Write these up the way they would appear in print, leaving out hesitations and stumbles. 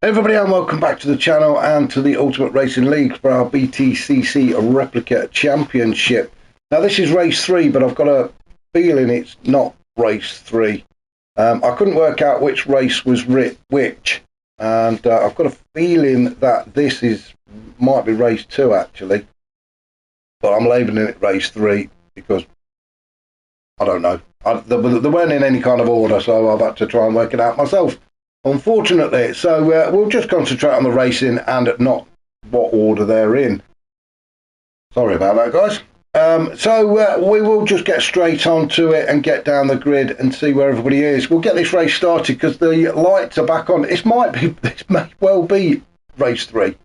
Hey everybody, and welcome back to the channel and to the Ultimate Racing League for our BTCC Replica Championship. Now this is race 3, but I've got a feeling it's not race 3. I couldn't work out which race was which, and I've got a feeling that this might be race 2 actually, but I'm labelling it race 3 because I don't know. They weren't in any kind of order, so I've had to try and work it out myself, unfortunately. So we'll just concentrate on the racing and not what order they're in. Sorry about that, guys. So we will just get straight onto it and get down the grid and see where everybody is. We'll get this race started because the lights are back on. This may well be race 3.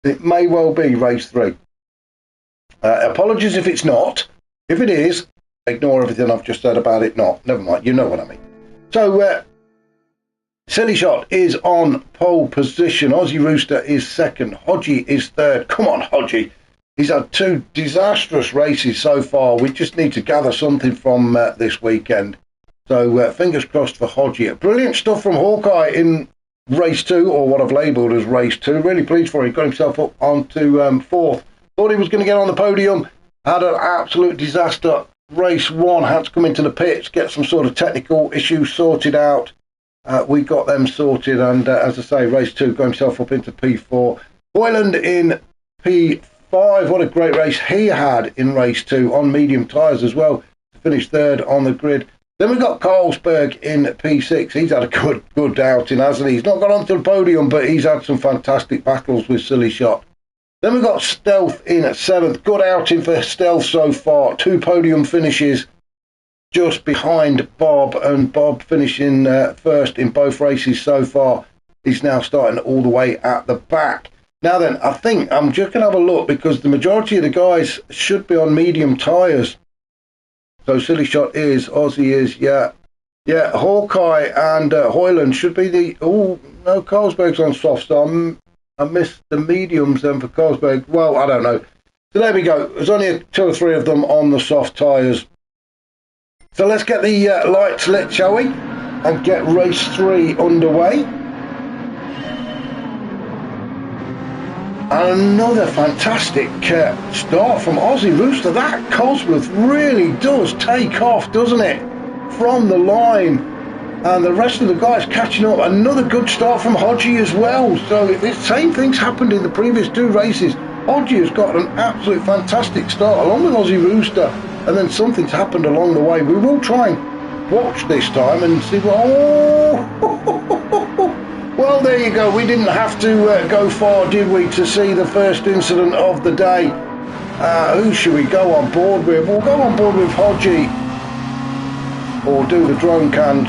It may well be race 3. Apologies if it's not. If it is, ignore everything I've just said about it not. Never mind, you know what I mean. So Silly Shot is on pole position. Aussie Rooster is second. Hodgie is third. Come on, Hodgie. He's had 2 disastrous races so far. We just need to gather something from this weekend. So fingers crossed for Hodgie. Brilliant stuff from Hawkeye in race 2, or what I've labelled as race 2. Really pleased for him. He got himself up onto 4th. Thought he was going to get on the podium. Had an absolute disaster. Race 1, had to come into the pits, get some sort of technical issues sorted out. We got them sorted, and as I say, race 2 got himself up into P4. Hoyland in P5. What a great race he had in race 2 on medium tyres as well. Finished 3rd on the grid. Then we got Carlsberg in P6. He's had a good outing, hasn't he? He's not got onto the podium, but he's had some fantastic battles with Silly Shot. Then we got Stealth in at 7th. Good outing for Stealth so far. 2 podium finishes just behind Bob, and Bob finishing first in both races so far. He's now starting all the way at the back. Now then, I think I'm just going to have a look because the majority of the guys should be on medium tyres. So Silly Shot is, Aussie is, yeah, Hawkeye and Hoyland should be the, oh, no, Carlsberg's on soft, so I missed the mediums then for Carlsberg. Well, I don't know. So there we go. There's only 2 or 3 of them on the soft tyres. So let's get the lights lit, shall we? And get race 3 underway. Another fantastic start from Aussie Rooster. That Cosworth really does take off, doesn't it? From the line. And the rest of the guys catching up. Another good start from Hodgie as well. So the same things happened in the previous 2 races. Hodgie has got an absolute fantastic start along with Aussie Rooster. And then something's happened along the way. We will try and watch this time and see. Oh, well, there you go. We didn't have to go far, did we, to see the first incident of the day. Who should we go on board with? We'll go on board with Hodgie, or do the drone cam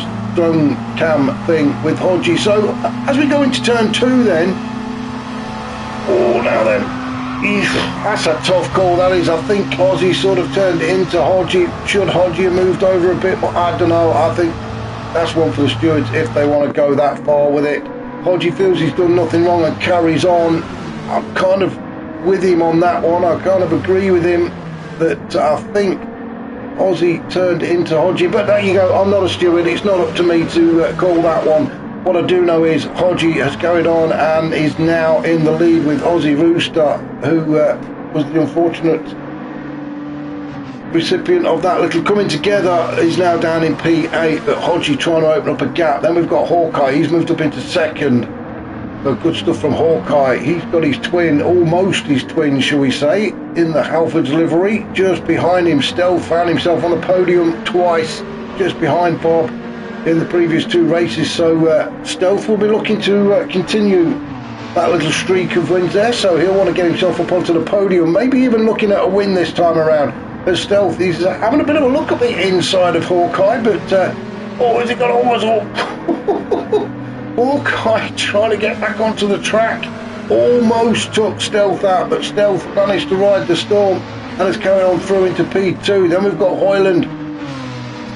thing with Hodgie. So as we go into turn 2 then, oh, now then, that's a tough call, that is. I think Aussie sort of turned into Hodgie. Should Hodgie have moved over a bit? I don't know. I think that's one for the stewards if they want to go that far with it. Hodgie feels he's done nothing wrong and carries on. I'm kind of with him on that one. I kind of agree with him that I think Aussie turned into Hodgie. But there you go. I'm not a steward. It's not up to me to call that one. What I do know is Hodgie has carried on and is now in the lead with Aussie Rooster, who was the unfortunate recipient of that little coming together. Is now down in P8, but Hodgie trying to open up a gap. Then we've got Hawkeye. He's moved up into 2nd. So good stuff from Hawkeye. He's got his twin, almost his twin, shall we say, in the Halfords livery. Just behind him, Stealth found himself on the podium twice, just behind Bob in the previous 2 races. So Stealth will be looking to continue that little streak of wins there. So he'll want to get himself up onto the podium, maybe even looking at a win this time around. But Stealth, he's having a bit of a look at the inside of Hawkeye, but oh, has he got almost all? Hawkeye trying to get back onto the track. Almost took Stealth out, but Stealth managed to ride the storm and has carried on through into P2. Then we've got Hoyland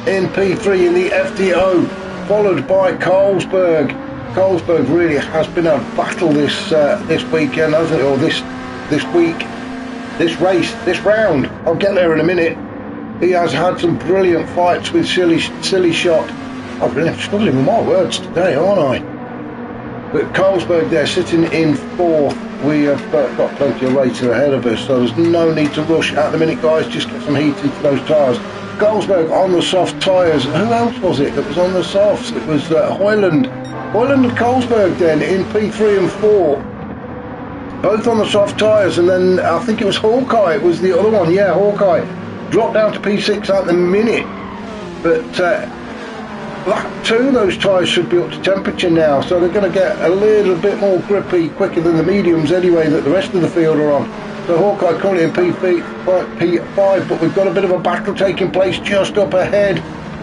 in P3 in the FDO, followed by Carlsberg. Carlsberg really has been a battle this weekend, hasn't it? Or this week, this race, this round. I'll get there in a minute. He has had some brilliant fights with Silly Shot. I'm really struggling with my words today, aren't I? But Carlsberg there sitting in fourth. We have got plenty of racing ahead of us, so there's no need to rush at the minute, guys. Just get some heat into those tyres. Carlsberg on the soft tyres. Who else was it that was on the softs? It was Hoyland and Carlsberg then in P3 and 4. Both on the soft tyres, and then I think it was Hawkeye. It was the other one, yeah, Hawkeye. Dropped down to P6 at the minute. But lap 2, those tyres should be up to temperature now, so they're going to get a little bit more grippy quicker than the mediums anyway that the rest of the field are on. So Hawkeye currently in P5, but we've got a bit of a battle taking place just up ahead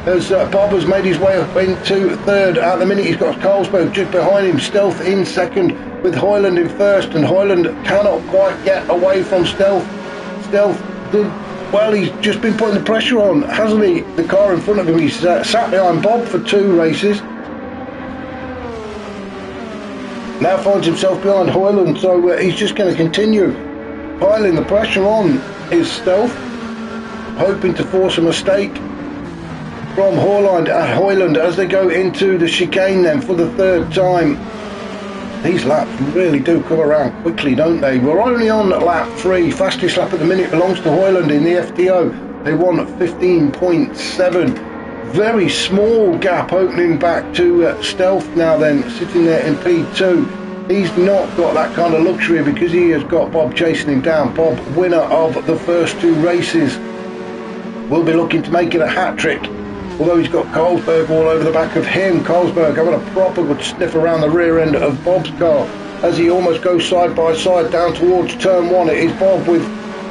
as Bob has made his way up into third. At the minute he's got Carlsberg just behind him, Stealth in second with Hoyland in first, and Hoyland cannot quite get away from Stealth. Stealth did well, he's just been putting the pressure on, hasn't he? The car in front of him, he's sat behind Bob for 2 races. Now finds himself behind Hoyland, so he's just going to continue piling the pressure on his Stealth, hoping to force a mistake from Hoyland as they go into the chicane then for the 3rd time. These laps really do come around quickly, don't they? We're only on lap 3. Fastest lap at the minute belongs to Hoyland in the FTO. They won at 15.7. Very small gap opening back to Stealth now then, sitting there in P2. He's not got that kind of luxury because he has got Bob chasing him down. Bob, winner of the first 2 races, will be looking to make it a hat-trick. Although he's got Carlsberg all over the back of him. Carlsberg having a proper good sniff around the rear end of Bob's car as he almost goes side by side down towards turn 1. It is Bob with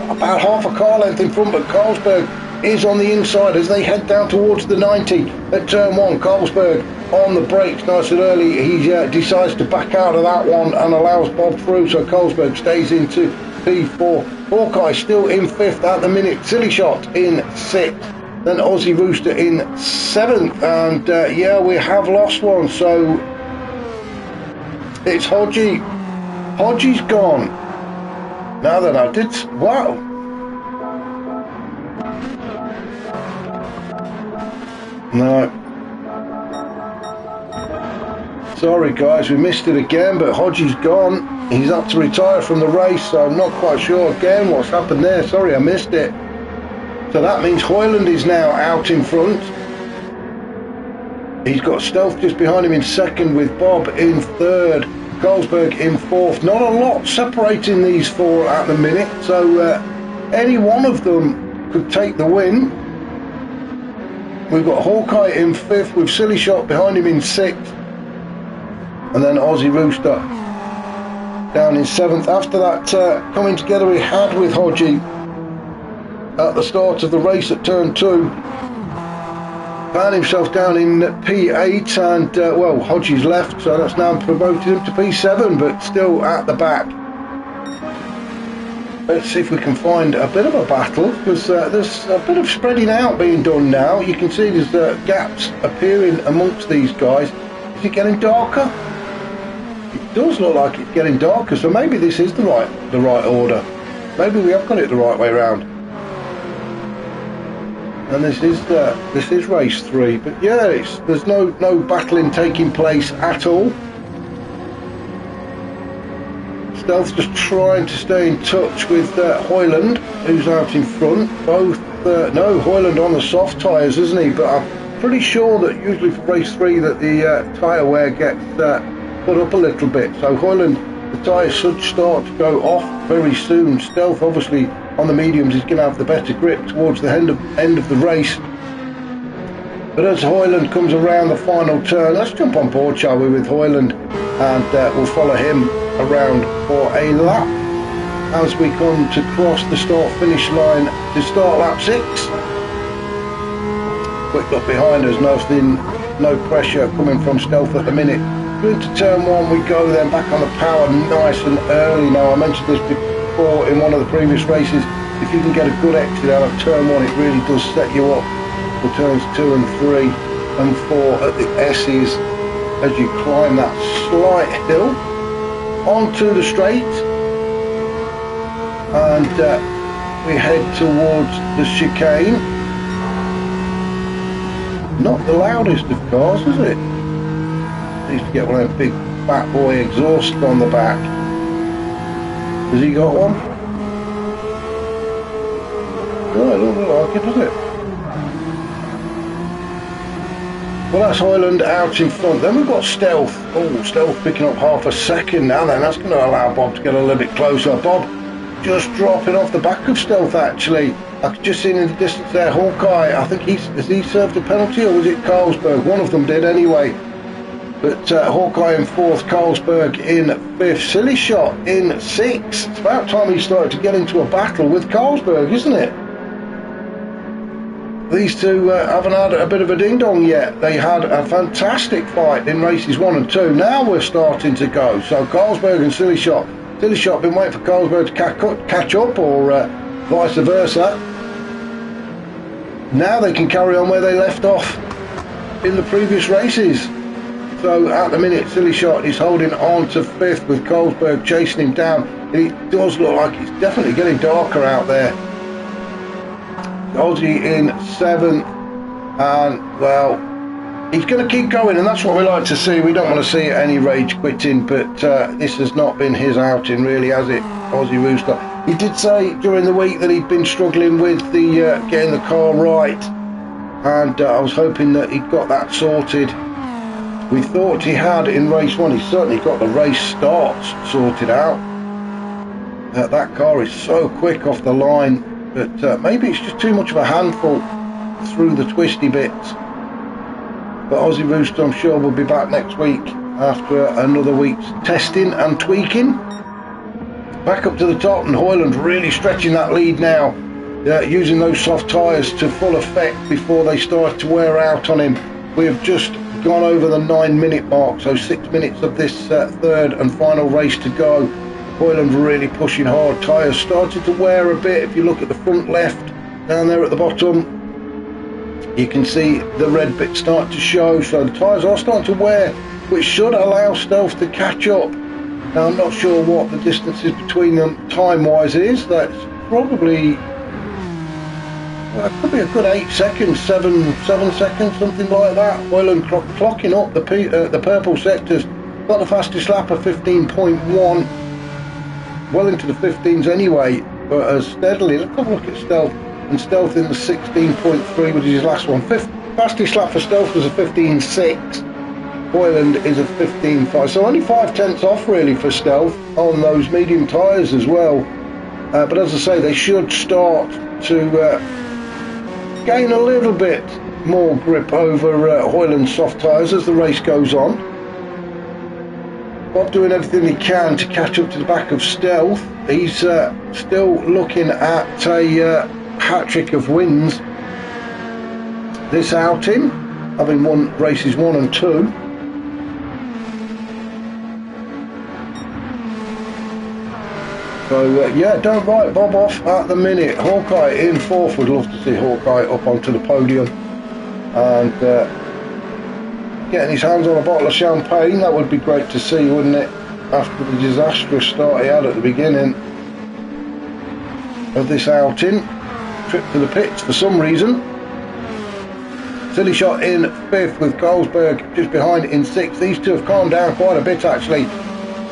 about half a car length in front, but Carlsberg is on the inside as they head down towards the 90 at turn 1. Carlsberg on the brakes nice and early. He decides to back out of that one and allows Bob through, so Carlsberg stays into P4. Hawkeye still in 5th at the minute. Silly Shot in 6th. Then Aussie Rooster in 7th, and yeah, we have lost one, so it's Hodgie. Hodgie's gone. Now then, I did, wow. No. Sorry guys, we missed it again, but Hodgie's gone. He's up to retire from the race, so I'm not quite sure again what's happened there. Sorry, I missed it. So that means Hoyland is now out in front. He's got Stealth just behind him in 2nd with Bob in 3rd. Carlsberg in 4th. Not a lot separating these 4 at the minute. So any one of them could take the win. We've got Hawkeye in 5th with Silly Shot behind him in 6th. And then Aussie Rooster down in 7th. After that coming together we had with Hodgie at the start of the race at turn 2, found himself down in P8, and well, Hodgie's left, so that's now promoted him to P7, but still at the back. Let's see if we can find a bit of a battle, because there's a bit of spreading out being done now. You can see there's gaps appearing amongst these guys. Is it getting darker? It does look like it's getting darker, so maybe this is the right order. Maybe we have got it the right way round. And this is race 3, but yeah, there's no battling taking place at all. Stealth's just trying to stay in touch with Hoyland, who's out in front. Both no, Hoyland on the soft tyres, isn't he? But I'm pretty sure that usually for race 3 that the tyre wear gets put up a little bit. So Hoyland, the tyres should start to go off very soon. Stealth obviously on the mediums is going to have the better grip towards the end of the race. But as Hoyland comes around the final turn, let's jump on board, shall we, with Hoyland, and we'll follow him around for a lap as we come to cross the start-finish line to start lap 6. Quick look behind us, no pressure coming from Stealth at the minute. Into turn 1 we go, then back on the power nice and early. Now I mentioned this before in one of the previous races, if you can get a good exit out of turn 1, it really does set you up for turns 2 and 3 and 4 at the S's as you climb that slight hill onto the straight, and we head towards the chicane. Not the loudest of cars, is it? Needs to get one of them big fat boy exhaust on the back. Has he got one? No, it doesn't look like it, does it? Well, that's Hoyland out in front. Then we've got Stealth. Oh, Stealth picking up half a second now then. That's going to allow Bob to get a little bit closer. Bob just dropping off the back of Stealth, actually. I could just see in the distance there, Hawkeye. I think has he served a penalty, or was it Carlsberg? One of them did anyway. But Hawkeye in 4th, Carlsberg in 5th. Silly Shot in 6th. It's about time he started to get into a battle with Carlsberg, isn't it? These two haven't had a bit of a ding-dong yet. They had a fantastic fight in races 1 and 2. Now we're starting to go. So Carlsberg and Silly Shot. Silly Shot been waiting for Carlsberg to catch up, or vice versa. Now they can carry on where they left off in the previous races. So at the minute, Silly Shot is holding on to 5th with Carlsberg chasing him down. It does look like it's definitely getting darker out there. Aussie in 7th, and well, he's going to keep going, and that's what we like to see. We don't want to see any rage quitting, but this has not been his outing really, has it, Aussie Rooster? He did say during the week that he'd been struggling with the getting the car right, and I was hoping that he'd got that sorted. We thought he had in race 1. He's certainly got the race starts sorted out. That car is so quick off the line. But maybe it's just too much of a handful through the twisty bits. But Aussie Rooster, I'm sure, will be back next week after another week's testing and tweaking. Back up to the top, and Hoyland really stretching that lead now, using those soft tyres to full effect before they start to wear out on him. We have just gone over the 9-minute mark, so 6 minutes of this third and final race to go. Hoyland really pushing hard. Tyres started to wear a bit. If you look at the front left down there at the bottom, you can see the red bit start to show. So the tyres are starting to wear, which should allow Stealth to catch up. Now I'm not sure what the distances between them time-wise is. That's probably, well, it could be a good 8 seconds, 7 seconds, something like that. Hoyland clocking up the purple sectors. Got the fastest lap of 15.1. Well into the 15s anyway, but as steadily. Let's have a look at Stealth, and Stealth in the 16.3, which is his last one. Fastest lap for Stealth was a 15.6. Hoyland is a 15.5, so only 5/10 off really for Stealth on those medium tyres as well. But as I say, they should start to gain a little bit more grip over Hoyland's soft tyres as the race goes on. Bob doing everything he can to catch up to the back of Stealth. He's still looking at a hat-trick of wins this outing, having won races 1 and 2. So yeah, don't write Bob off at the minute. Hawkeye in 4th. Would love to see Hawkeye up onto the podium and getting his hands on a bottle of champagne. That would be great to see, wouldn't it, after the disastrous start he had at the beginning of this outing. Trip to the pits for some reason. Silly Shot in 5th with Carlsberg just behind in 6th. These two have calmed down quite a bit actually.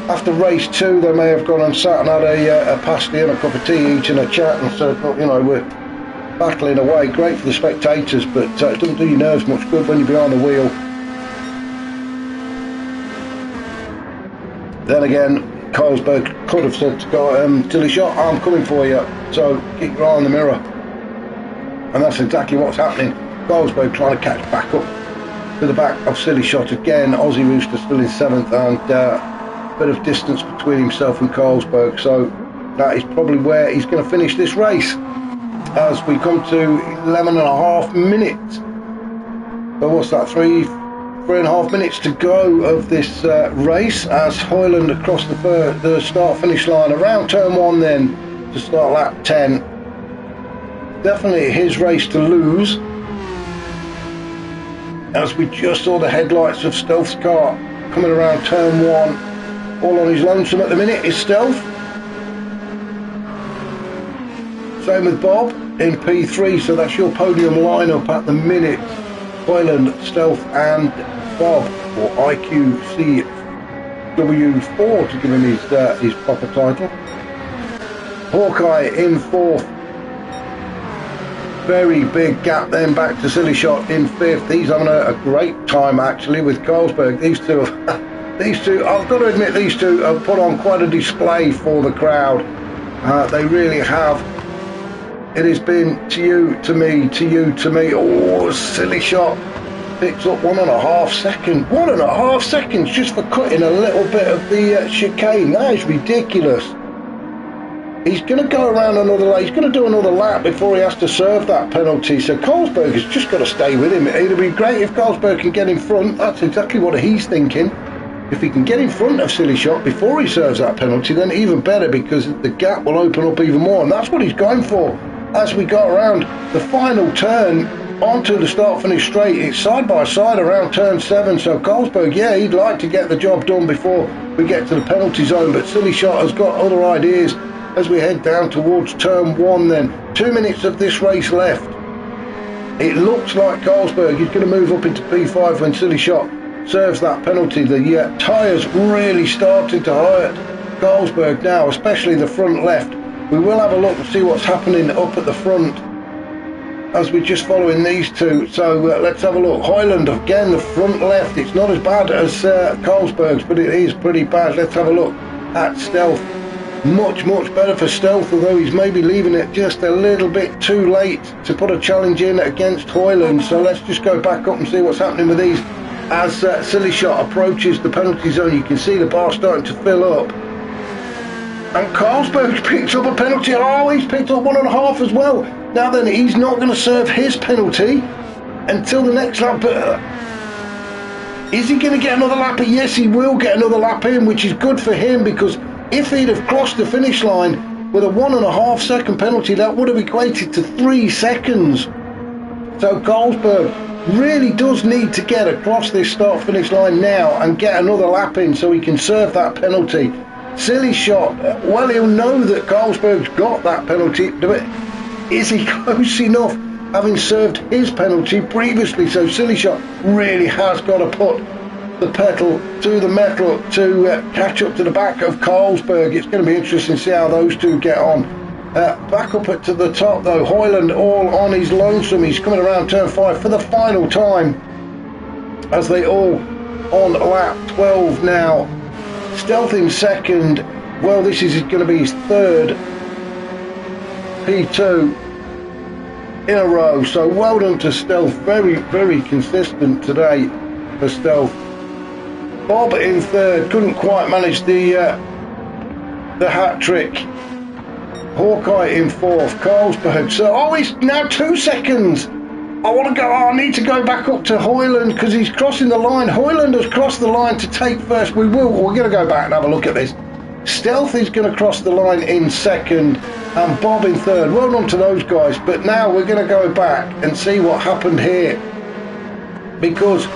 After race 2 they may have gone and sat and had a pasty and a cup of tea each and a chat and said, well, you know, we're battling away. Great for the spectators, but it doesn't do your nerves much good when you're behind the wheel. Then again, Carlsberg could have said to Silly Shot, I'm coming for you, so keep your eye on the mirror. And that's exactly what's happening. Carlsberg trying to catch back up to the back of Silly Shot again. Aussie Rooster still in 7th, and a bit of distance between himself and Carlsberg, so that is probably where he's going to finish this race as we come to 11.5 minutes. So what's that, 3.5 minutes to go of this race as Hoyland across the start-finish line around turn 1 then to start lap 10. Definitely his race to lose, as we just saw the headlights of Stealth's car coming around turn 1. All on his lonesome at the minute is Stealth. Same with Bob in P3, so that's your podium lineup at the minute. Hoyland, Stealth and Bob, or IQC W4 to give him his proper title. Hawkeye in 4th. Very big gap then back to Silly Shot in 5th. He's having a great time actually with Carlsberg. These two, I've got to admit, these two have put on quite a display for the crowd. They really have. It has been to you, to me, to you, to me. Oh, Silly Shot picks up 1.5 seconds. 1.5 seconds just for cutting a little bit of the chicane. That is ridiculous. He's going to go around another lap. He's going to do another lap before he has to serve that penalty. So Carlsberg has just got to stay with him. It'll be great if Carlsberg can get in front. That's exactly what he's thinking. If he can get in front of Silly Shot before he serves that penalty, then even better, because the gap will open up even more. And that's what he's going for. As we go around the final turn onto the start-finish straight, it's side by side around turn 7. So Carlsberg, yeah, he'd like to get the job done before we get to the penalty zone. But Silly Shot has got other ideas as we head down towards turn 1 then. 2 minutes of this race left. It looks like Carlsberg is going to move up into P5 when Silly Shot serves that penalty. The tyres really starting to hurt Carlsberg now, especially the front left. We will have a look and see what's happening up at the front as we're just following these two. So let's have a look. Hoyland again, the front left. It's not as bad as Carlsberg's, but it is pretty bad. Let's have a look at Stealth. Much better for Stealth, although he's maybe leaving it just a little bit too late to put a challenge in against Hoyland. So let's just go back up and see what's happening with these as Silly Shot approaches the penalty zone. You can see the bar starting to fill up, and Carlsberg picked up a penalty. Oh, he's picked up 1.5 as well. Now then, he's not going to serve his penalty until the next lap. Is he going to get another lap? Yes, he will get another lap in, which is good for him, because if he'd have crossed the finish line with a 1.5 second penalty, that would have equated to 3 seconds. So Carlsberg really does need to get across this start finish line now and get another lap in so he can serve that penalty. Silly Shot, well, he'll know that Carlsberg's got that penalty, but is he close enough, having served his penalty previously? So Silly Shot really has got to put the pedal to the metal to catch up to the back of Carlsberg. It's going to be interesting to see how those two get on. Back up to the top though, Hoyland all on his lonesome. He's coming around turn 5 for the final time as they all on lap 12 now. Stealth in second. Well, this is going to be his third P2 in a row, so well done to Stealth. Very consistent today for Stealth. Bob in third, couldn't quite manage the hat trick. Hawkeye in 4th, Carlsberg. So, oh, he's now 2 seconds. I need to go back up to Hoyland because he's crossing the line. Hoyland has crossed the line to take first. We're going to go back and have a look at this. Stealth is going to cross the line in 2nd and Bob in 3rd. Well done to those guys. But now we're going to go back and see what happened here, because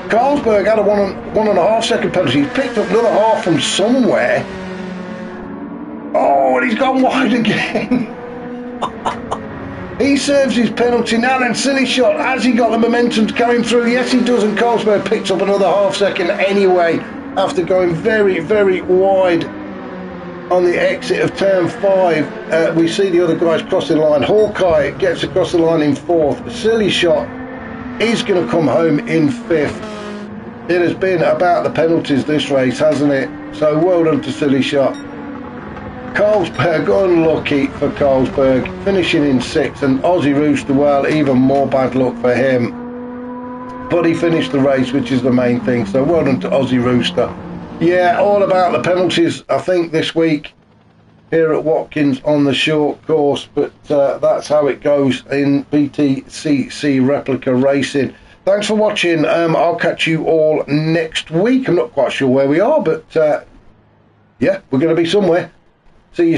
Carlsberg had a 1.5 second penalty. He's picked up another half from somewhere. Oh, and he's gone wide again. He serves his penalty now. Then Silly Shot, has he got the momentum to carry him through? Yes, he does, and Carlsberg picks up another half second anyway after going very wide on the exit of turn 5. We see the other guys crossing the line. Hawkeye gets across the line in 4th. Silly Shot is going to come home in 5th. It has been about the penalties this race, hasn't it? So well done to Silly Shot. Carlsberg, unlucky for Carlsberg, finishing in 6th, and Aussie Rooster, well, even more bad luck for him. But he finished the race, which is the main thing, so well done to Aussie Rooster. Yeah, all about the penalties, I think, this week here at Watkins on the short course, but that's how it goes in BTCC replica racing. Thanks for watching. I'll catch you all next week. I'm not quite sure where we are, but yeah, we're going to be somewhere.